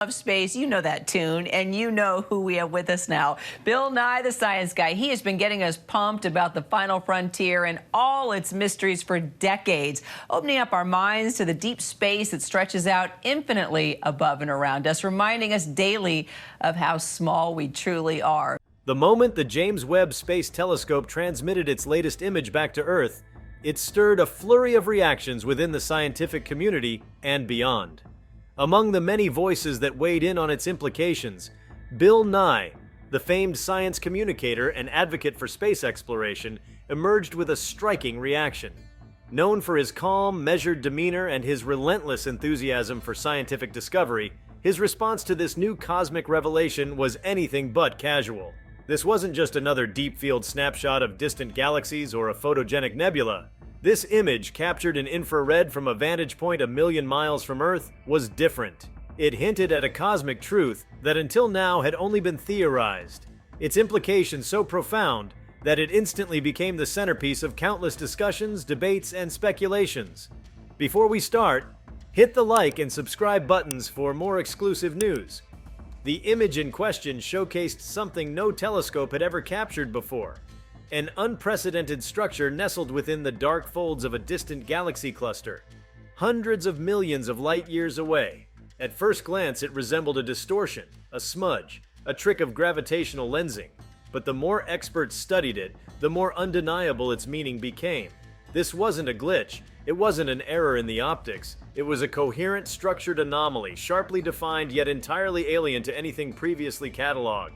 Of space, you know that tune, and you know who we have with us now. Bill Nye, the science guy. He has been getting us pumped about the final frontier and all its mysteries for decades, opening up our minds to the deep space that stretches out infinitely above and around us, reminding us daily of how small we truly are. The moment the James Webb Space Telescope transmitted its latest image back to Earth, it stirred a flurry of reactions within the scientific community and beyond. Among the many voices that weighed in on its implications, Bill Nye, the famed science communicator and advocate for space exploration, emerged with a striking reaction. Known for his calm, measured demeanor and his relentless enthusiasm for scientific discovery, his response to this new cosmic revelation was anything but casual. This wasn't just another deep-field snapshot of distant galaxies or a photogenic nebula. This image, captured in infrared from a vantage point a million miles from Earth, was different. It hinted at a cosmic truth that until now had only been theorized. Its implications so profound that it instantly became the centerpiece of countless discussions, debates, and speculations. Before we start, hit the like and subscribe buttons for more exclusive news. The image in question showcased something no telescope had ever captured before. An unprecedented structure nestled within the dark folds of a distant galaxy cluster, hundreds of millions of light years away. At first glance, it resembled a distortion, a smudge, a trick of gravitational lensing. But the more experts studied it, the more undeniable its meaning became. This wasn't a glitch. It wasn't an error in the optics. It was a coherent, structured anomaly, sharply defined yet entirely alien to anything previously cataloged.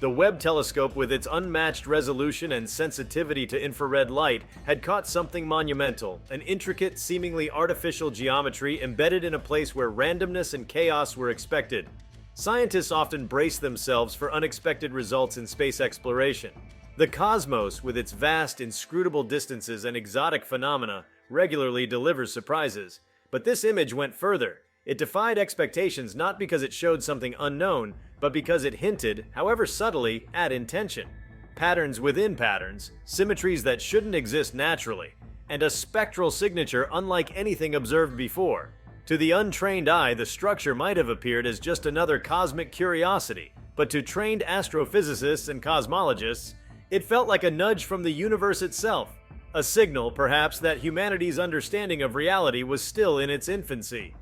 The Webb telescope, with its unmatched resolution and sensitivity to infrared light, had caught something monumental, an intricate, seemingly artificial geometry embedded in a place where randomness and chaos were expected. Scientists often brace themselves for unexpected results in space exploration. The cosmos, with its vast, inscrutable distances and exotic phenomena, regularly delivers surprises. But this image went further. It defied expectations not because it showed something unknown, but because it hinted, however subtly, at intention. Patterns within patterns, symmetries that shouldn't exist naturally, and a spectral signature unlike anything observed before. To the untrained eye, the structure might have appeared as just another cosmic curiosity, but to trained astrophysicists and cosmologists, it felt like a nudge from the universe itself, a signal, perhaps, that humanity's understanding of reality was still in its infancy.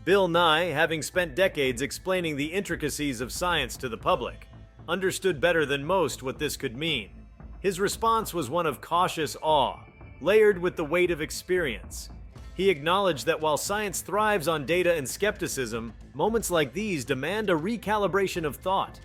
Bill Nye, having spent decades explaining the intricacies of science to the public, understood better than most what this could mean. His response was one of cautious awe, layered with the weight of experience. He acknowledged that while science thrives on data and skepticism, moments like these demand a recalibration of thought.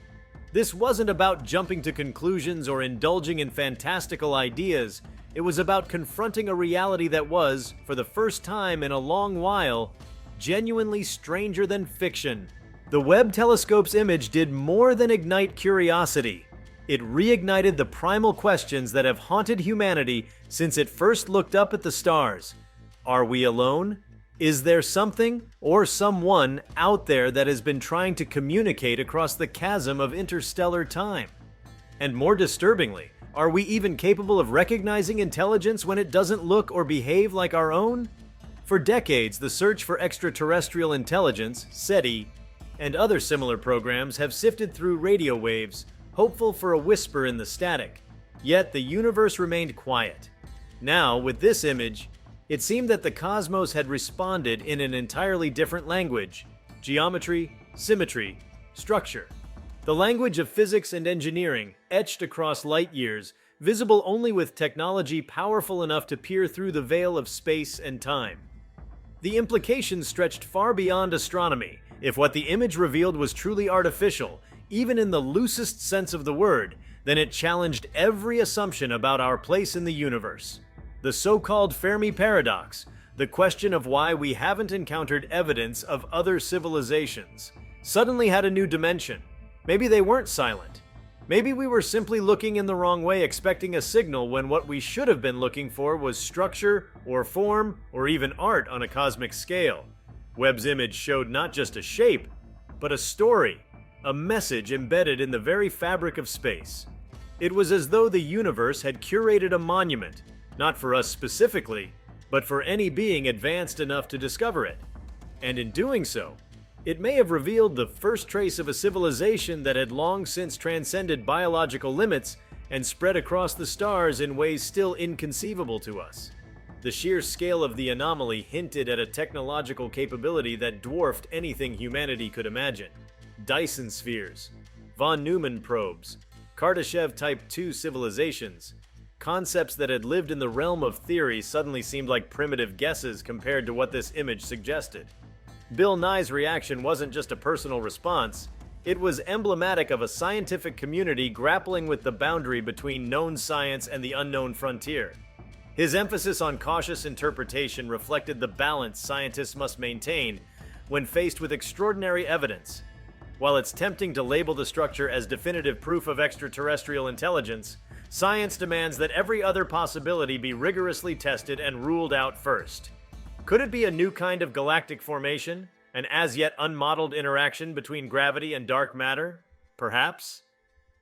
This wasn't about jumping to conclusions or indulging in fantastical ideas. It was about confronting a reality that was, for the first time in a long while, genuinely stranger than fiction. The Webb telescope's image did more than ignite curiosity. It reignited the primal questions that have haunted humanity since it first looked up at the stars. Are we alone? Is there something or someone out there that has been trying to communicate across the chasm of interstellar time? And more disturbingly, are we even capable of recognizing intelligence when it doesn't look or behave like our own? For decades, the search for extraterrestrial intelligence, SETI, and other similar programs have sifted through radio waves, hopeful for a whisper in the static. Yet the universe remained quiet. Now, with this image, it seemed that the cosmos had responded in an entirely different language: geometry, symmetry, structure. The language of physics and engineering, etched across light years, visible only with technology powerful enough to peer through the veil of space and time. The implications stretched far beyond astronomy. If what the image revealed was truly artificial, even in the loosest sense of the word, then it challenged every assumption about our place in the universe. The so-called Fermi paradox, the question of why we haven't encountered evidence of other civilizations, suddenly had a new dimension. Maybe they weren't silent. Maybe we were simply looking in the wrong way, expecting a signal when what we should have been looking for was structure or form or even art on a cosmic scale. Webb's image showed not just a shape, but a story, a message embedded in the very fabric of space. It was as though the universe had curated a monument, not for us specifically, but for any being advanced enough to discover it. And in doing so, It may have revealed the first trace of a civilization that had long since transcended biological limits and spread across the stars in ways still inconceivable to us. The sheer scale of the anomaly hinted at a technological capability that dwarfed anything humanity could imagine. Dyson spheres, von Neumann probes, Kardashev Type II civilizations. Concepts that had lived in the realm of theory suddenly seemed like primitive guesses compared to what this image suggested. Bill Nye's reaction wasn't just a personal response, it was emblematic of a scientific community grappling with the boundary between known science and the unknown frontier. His emphasis on cautious interpretation reflected the balance scientists must maintain when faced with extraordinary evidence. While it's tempting to label the structure as definitive proof of extraterrestrial intelligence, science demands that every other possibility be rigorously tested and ruled out first. Could it be a new kind of galactic formation? An as-yet unmodeled interaction between gravity and dark matter? Perhaps?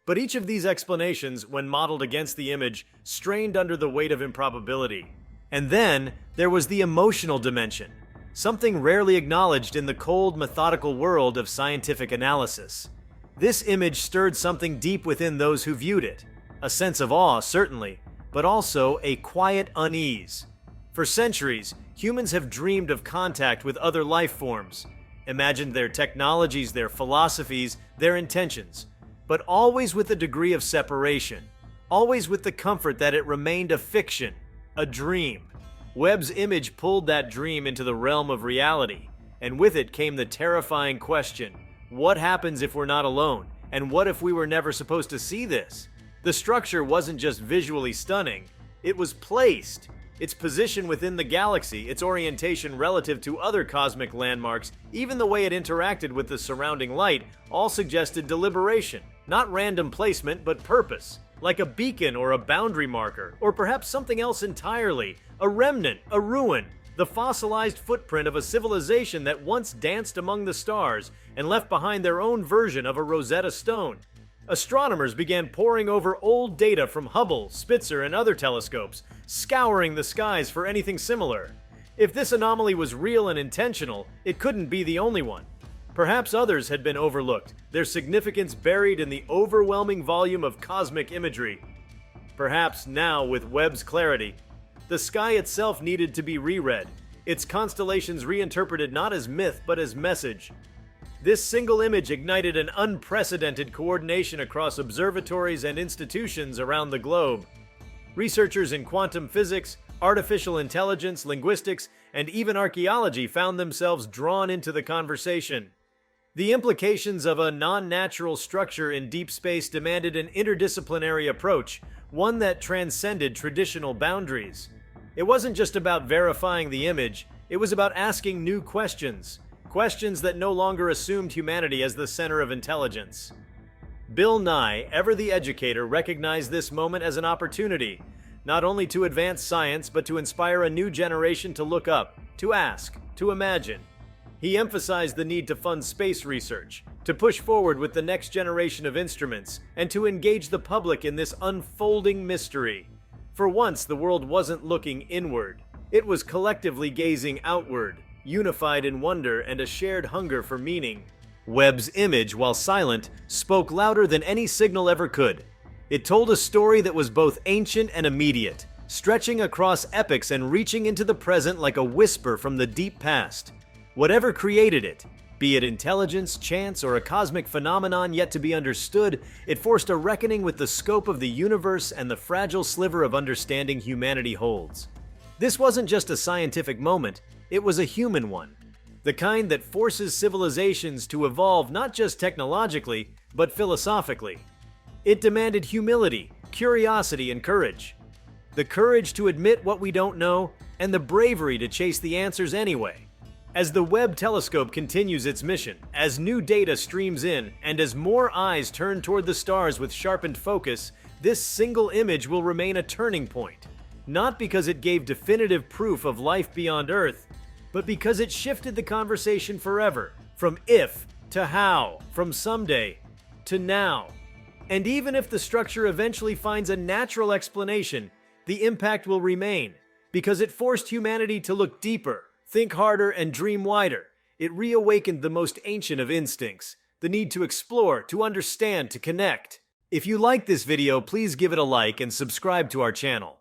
But each of these explanations, when modeled against the image, strained under the weight of improbability. And then, there was the emotional dimension, something rarely acknowledged in the cold, methodical world of scientific analysis. This image stirred something deep within those who viewed it. A sense of awe, certainly, but also a quiet unease. For centuries, humans have dreamed of contact with other life forms, imagined their technologies, their philosophies, their intentions, but always with a degree of separation, always with the comfort that it remained a fiction, a dream. Webb's image pulled that dream into the realm of reality, and with it came the terrifying question, what happens if we're not alone? And what if we were never supposed to see this? The structure wasn't just visually stunning, it was placed. Its position within the galaxy, its orientation relative to other cosmic landmarks, even the way it interacted with the surrounding light, all suggested deliberation. Not random placement, but purpose. Like a beacon or a boundary marker, or perhaps something else entirely. A remnant, a ruin, the fossilized footprint of a civilization that once danced among the stars and left behind their own version of a Rosetta Stone. Astronomers began poring over old data from Hubble, Spitzer, and other telescopes, scouring the skies for anything similar. If this anomaly was real and intentional, it couldn't be the only one. Perhaps others had been overlooked, their significance buried in the overwhelming volume of cosmic imagery. Perhaps now, with Webb's clarity, the sky itself needed to be reread, its constellations reinterpreted not as myth but as message. This single image ignited an unprecedented coordination across observatories and institutions around the globe. Researchers in quantum physics, artificial intelligence, linguistics, and even archaeology found themselves drawn into the conversation. The implications of a non-natural structure in deep space demanded an interdisciplinary approach, one that transcended traditional boundaries. It wasn't just about verifying the image, it was about asking new questions. Questions that no longer assumed humanity as the center of intelligence. Bill Nye, ever the educator, recognized this moment as an opportunity, not only to advance science, but to inspire a new generation to look up, to ask, to imagine. He emphasized the need to fund space research, to push forward with the next generation of instruments, and to engage the public in this unfolding mystery. For once, the world wasn't looking inward. It was collectively gazing outward, unified in wonder and a shared hunger for meaning. Webb's image, while silent, spoke louder than any signal ever could. It told a story that was both ancient and immediate, stretching across epochs and reaching into the present like a whisper from the deep past. Whatever created it, be it intelligence, chance, or a cosmic phenomenon yet to be understood, it forced a reckoning with the scope of the universe and the fragile sliver of understanding humanity holds. This wasn't just a scientific moment, it was a human one. The kind that forces civilizations to evolve not just technologically, but philosophically. It demanded humility, curiosity, and courage. The courage to admit what we don't know, and the bravery to chase the answers anyway. As the Webb telescope continues its mission, as new data streams in, and as more eyes turn toward the stars with sharpened focus, this single image will remain a turning point. Not because it gave definitive proof of life beyond Earth, but because it shifted the conversation forever, from if to how, from someday to now. And even if the structure eventually finds a natural explanation, the impact will remain, because it forced humanity to look deeper, think harder, and dream wider. It reawakened the most ancient of instincts, the need to explore, to understand, to connect. If you like this video, please give it a like and subscribe to our channel.